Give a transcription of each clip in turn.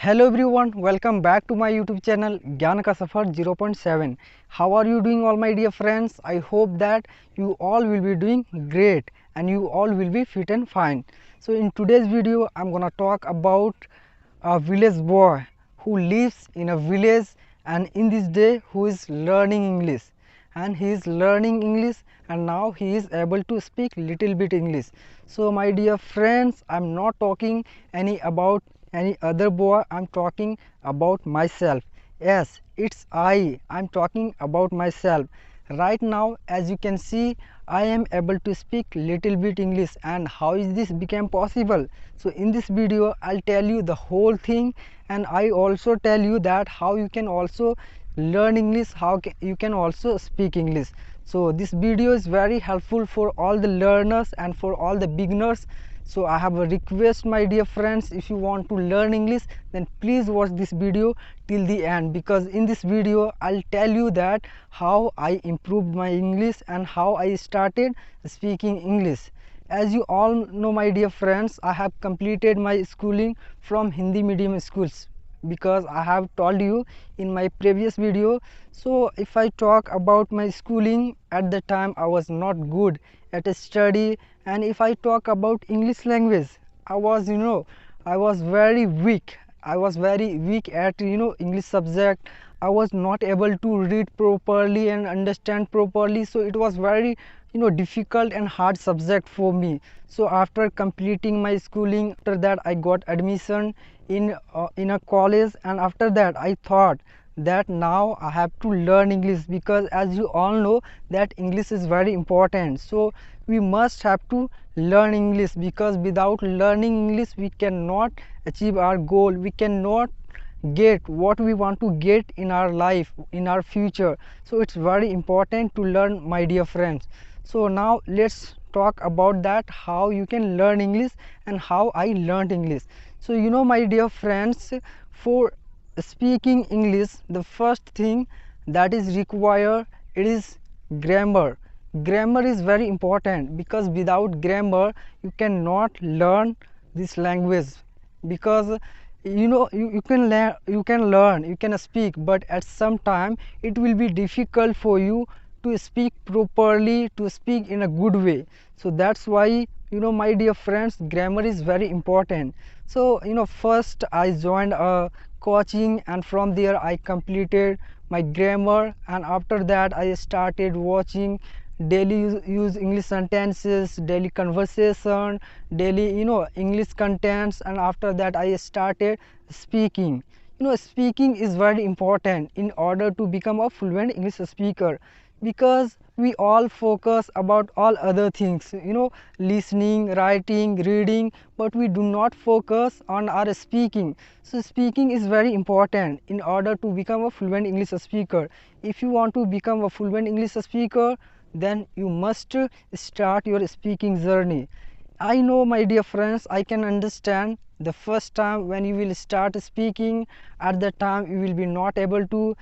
Hello everyone, welcome back to my YouTube channel Gyan Ka Safar 0.7. How are you doing all my dear friends? I hope that you all will be doing great and you all will be fit and fine. So in today's video I'm gonna talk about a village boy who lives in a village and in this day who is learning English, and he is learning English and now he is able to speak little bit English. So my dear friends, I'm not talking any other boy, I'm talking about myself. Yes, it's I'm talking about myself. Right now, as you can see, I am able to speak little bit English. And how is this became possible? So in this video I'll tell you the whole thing, and I also tell you that how you can also learn English, you can also speak English. So this video is very helpful for all the learners and for all the beginners. So I have a request my dear friends, if you want to learn English then please watch this video till the end, because in this video I'll tell you that how I improved my English and how I started speaking English. As you all know my dear friends, I have completed my schooling from Hindi medium schools, because I have told you in my previous video. So if I talk about my schooling, at the time I was not good at a study, and if I talk about English language, I was I was very weak. I was very weak at English subject. I was not able to read properly and understand properly, so it was very difficult and hard subject for me. So after completing my schooling, after that I got admission in a college, and after that I thought that now I have to learn English, because as you all know that English is very important. So we must have to learn English, because without learning English we cannot achieve our goal, we cannot get what we want to get in our life, in our future. So it's very important to learn my dear friends. So now let's talk about that, how you can learn English and how I learned English. So my dear friends, for speaking English, the first thing that is required, it is grammar. Grammar is very important, because without grammar you cannot learn this language. Because you can learn, you can speak, but at some time it will be difficult for you to speak properly, to speak in a good way. So that's why my dear friends, grammar is very important. So first I joined a coaching, and from there I completed my grammar, and after that I started watching daily use English sentences, daily conversation, daily English contents, and after that I started speaking. Speaking is very important in order to become a fluent English speaker, because we all focus about all other things, listening, writing, reading, but we do not focus on our speaking. So speaking is very important in order to become a fluent English speaker. If you want to become a fluent English speaker, then you must start your speaking journey. I know my dear friends, I can understand the first time when you will start speaking, at the time you will be not able to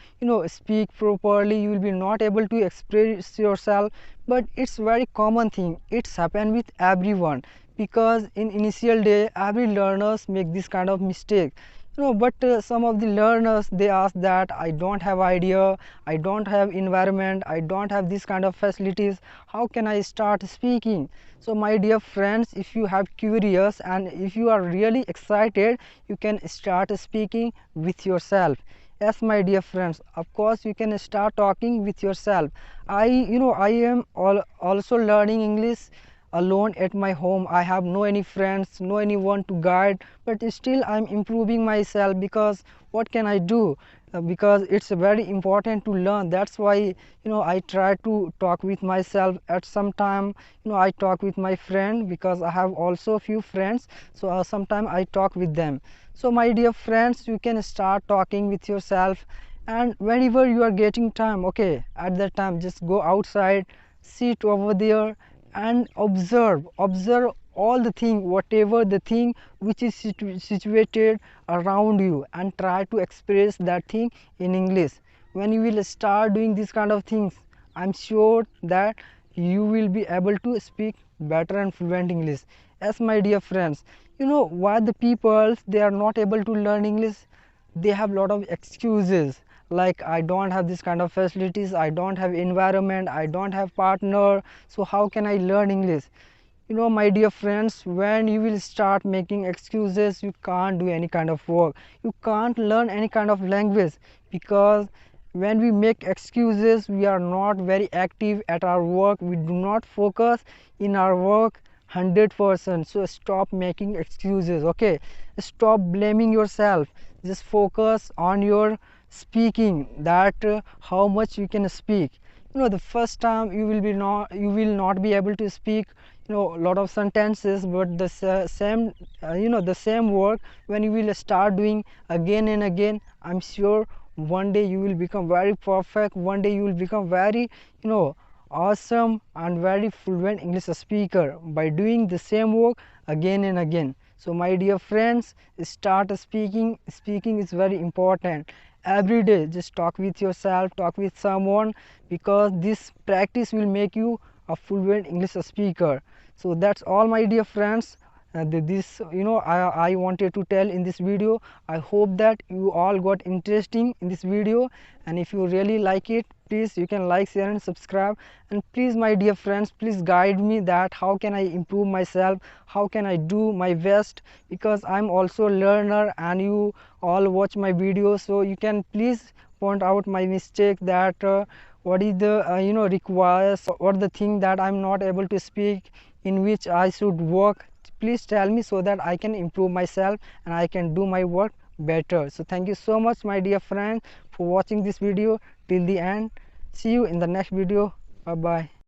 speak properly, you will be not able to express yourself, but it's very common thing, it's happened with everyone, because in initial day every learners make this kind of mistake. But some of the learners, they ask that I don't have idea, I don't have environment, I don't have this kind of facilities, how can I start speaking? So my dear friends, if you have curious and if you are really excited, you can start speaking with yourself. Yes my dear friends, of course you can start talking with yourself. I am also learning English alone at my home. I have no any friends, no anyone to guide, but still I'm improving myself, because what can I do? Because it's very important to learn. That's why I try to talk with myself. At some time I talk with my friend, because I have also few friends, so sometime I talk with them. So my dear friends, you can start talking with yourself, and whenever you are getting time, okay, at that time just go outside, sit over there and observe all the thing, whatever the thing which is situated around you, and try to express that thing in English. When you will start doing this kind of things, I'm sure that you will be able to speak better and fluent English. Yes, my dear friends, you know why the people they are not able to learn English? They have lot of excuses, like I don't have this kind of facilities, I don't have environment, I don't have partner, so how can I learn English? You know, my dear friends, when you will start making excuses, you can't do any kind of work, you can't learn any kind of language, because when we make excuses we are not very active at our work, we do not focus in our work 100%. So stop making excuses, okay? Stop blaming yourself, just focus on your speaking, that how much you can speak. You know, the first time you will not be able to speak, you know, a lot of sentences, but the same you know, the same work, when you will start doing again and again, I'm sure one day you will become very perfect, one day you will become very, you know, awesome and very fluent English speaker by doing the same work again and again. So my dear friends, start speaking. Speaking is very important. Every day just talk with yourself, talk with someone, because this practice will make you a fluent English speaker. So that's all, my dear friends. This, you know, I wanted to tell in this video. I hope that you all got interesting in this video, and if you really like it, please you can like, share and subscribe. And please, my dear friends, please guide me that how can I improve myself, how can I do my best, because I'm also a learner and you all watch my videos, so you can please point out my mistake, that what is the you know, requires, what the thing that I'm not able to speak, in which I should work. Please tell me so that I can improve myself and I can do my work better. So thank you so much, my dear friends, for watching this video till the end. See you in the next video. Bye bye.